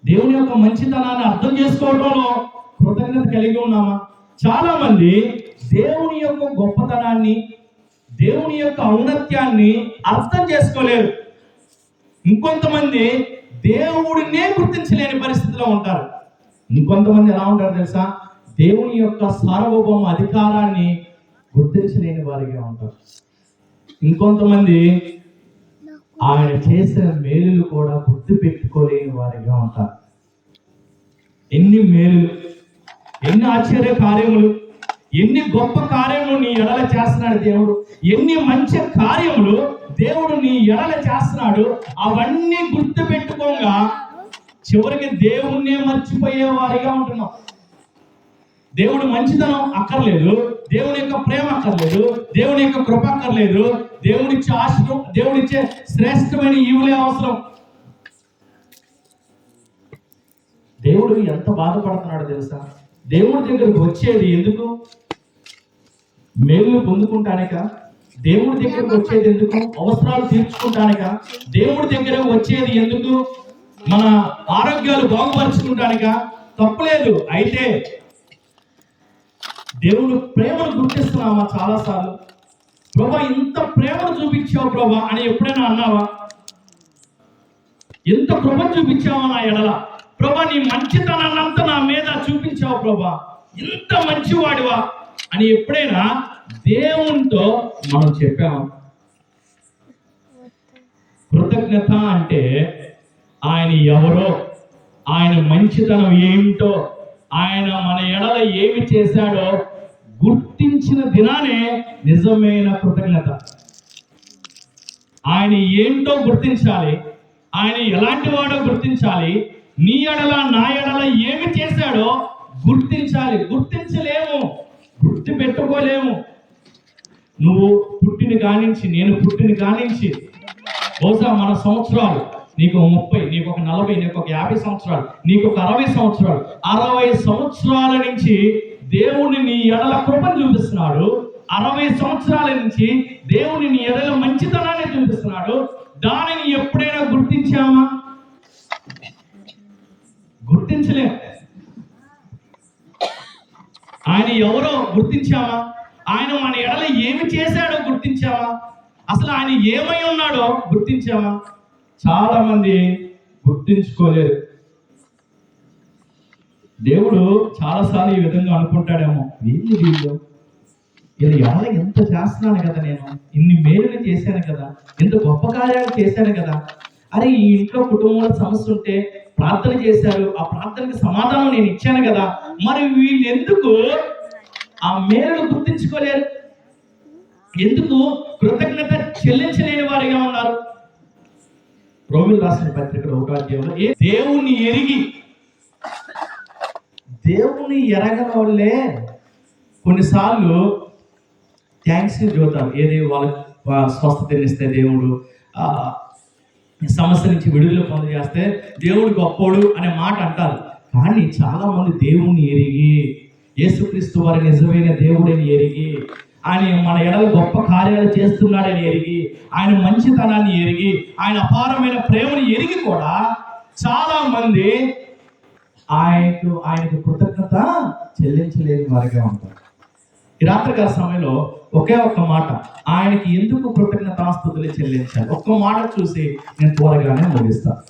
దేవుని యొక్క మంచితనాన్ని అర్థం చేసుకోవడంలో కృతజ్ఞత కలిగి ఉన్నామా? చాలా మంది దేవుని యొక్క గొప్పతనాన్ని, దేవుని యొక్క ఔన్నత్యాన్ని అర్థం చేసుకోలేరు. ఇంకొంతమంది దేవుడినే గుర్తించలేని పరిస్థితిలో ఉంటారు. ఇంకొంతమంది ఎలా ఉంటారు తెలుసా? దేవుని యొక్క సార్వభౌమ అధికారాన్ని గుర్తించలేని వారిగా ఉంటారు. ఇంకొంతమంది ఆయన చేసిన మేలులు కూడా గుర్తు పెట్టుకోలేని వారిగా ఉంటారు. ఎన్ని మేలులు, ఎన్ని ఆశ్చర్య కార్యములు, ఎన్ని గొప్ప కార్యములు నీ ఎడల చేస్తున్నాడు దేవుడు, ఎన్ని మంచి కార్యములు దేవుడు నీ ఎడల చేస్తున్నాడు. అవన్నీ గుర్తు పెట్టుకోగా చివరికి దేవుణ్ణే మర్చిపోయే వారిగా ఉంటున్నాం. దేవుడు మంచితనం అక్కర్లేదు, దేవుని యొక్క ప్రేమ అక్కర్లేదు, దేవుని యొక్క కృప అక్కర్లేదు, దేవుడిచ్చే ఆశయం, దేవుడిచ్చే శ్రేష్టమైన ఈవులే అవసరం. దేవుడు ఎంత బాధపడుతున్నాడు తెలుసా? దేవుడి దగ్గరకు వచ్చేది ఎందుకు? మేలు పొందుకుంటానిక? దేవుడి దగ్గరకు వచ్చేది ఎందుకు? అవసరాలు తీర్చుకుంటానిక? దేవుడి దగ్గరకు వచ్చేది ఎందుకు? మన ఆరోగ్యాలు బాగుపరుచుకుంటానిక? తప్పలేదు. అయితే దేవుడు ప్రేమను గుర్తిస్తున్నామా? చాలాసార్లు ప్రభా ఇంత ప్రేమను చూపించావు ప్రభా అని ఎప్పుడైనా అన్నావా? ఎంత కృప చూపించావా నా ఎడల ప్రభా, నీ మంచితనాన్నంతా నా మీద చూపించావు ప్రభా, ఇంత మంచివాడివా అని ఎప్పుడైనా దేవునితో మనం చెప్పాము? కృతజ్ఞత అంటే ఆయన ఎవరో, ఆయన మంచితనం ఏమిటో, ఆయన మన ఎడల ఏమి చేశాడో గుర్తించిన దినానే నిజమైన కృతజ్ఞత. ఆయన ఏంటో గుర్తించాలి, ఆయన ఎలాంటి వాడో గుర్తించాలి, నీ ఎడల నా ఎడల ఏమి చేశాడో గుర్తించాలి. గుర్తించలేము, గుర్తు పెట్టుకోలేము. నువ్వు పుట్టిన కానించి, నేను పుట్టిన కానించి బహుశా మన సంవత్సరాలు, నీకు 30, నీకు ఒక 40, నీకు ఒక 50 సంవత్సరాలు, నీకు ఒక 60 సంవత్సరాలు, 60 సంవత్సరాల నుంచి దేవుని నీ ఎడల కృపను చూపిస్తున్నాడు. 60 సంవత్సరాల నుంచి దేవుని నీ ఎడల మంచితనాన్ని చూపిస్తున్నాడు. దానిని ఎప్పుడైనా గుర్తించామా? గుర్తించలేం. ఆయన ఎవరో గుర్తించామా? ఆయన మన ఎడల ఏమి చేశాడో గుర్తించామా? అసలు ఆయన ఏమై ఉన్నాడో గుర్తించామా? చాలా మంది గుర్తించుకోలేరు. దేవుడు చాలాసార్లు ఈ విధంగా అనుకుంటాడేమో, వీళ్ళు ఎడల ఎంత చేస్తున్నాను కదా, నేను ఇన్ని మేలులు చేశాను కదా, ఎంత గొప్ప కార్యాలు చేశాను కదా, అరే ఈ ఇంట్లో కుటుంబంలో సమస్య ఉంటే ప్రార్థన చేశారు, ఆ ప్రార్థనకి సమాధానం నేను ఇచ్చాను కదా, మరి వీళ్ళు ఎందుకు ఆ మేలును గుర్తించుకోలేరు? ఎందుకు కృతజ్ఞత చెల్లించలేని వారిగా ఉన్నారు? రోమిలు రాసిన పత్రికలో 1వ అధ్యాయంలో దేవుని ఎరగని వాళ్ళే కొన్నిసార్లు థ్యాంక్స్ చూద్దాం. ఏది వాళ్ళ స్వస్థతనిస్తే దేవుడు, సమస్య నుంచి విడుదల పొంది చేస్తే దేవుడు గొప్పోడు అనే మాట అంటారు. కానీ చాలా మంది దేవుణ్ణి ఎరిగి, యేసుక్రీస్తు వారి నిజమైన దేవుడని ఎరిగి, ఆయన మన ఎడల గొప్ప కార్యాలు చేస్తున్నాడని ఎరిగి, ఆయన మంచితనాన్ని ఎరిగి, ఆయన అపారమైన ప్రేమను ఎరిగి కూడా చాలా మంది ఆయనకు కృతజ్ఞత చెల్లించలేని వారిగా ఉంటారు. ఈ రాత్రికాల సమయంలో ఒకే ఒక్క మాట, ఆయనకి ఎందుకు కృతజ్ఞతాస్తుతులు చెల్లించాలి, ఒక్క మాట చూసి నేను త్వరగానే ముగిస్తాను.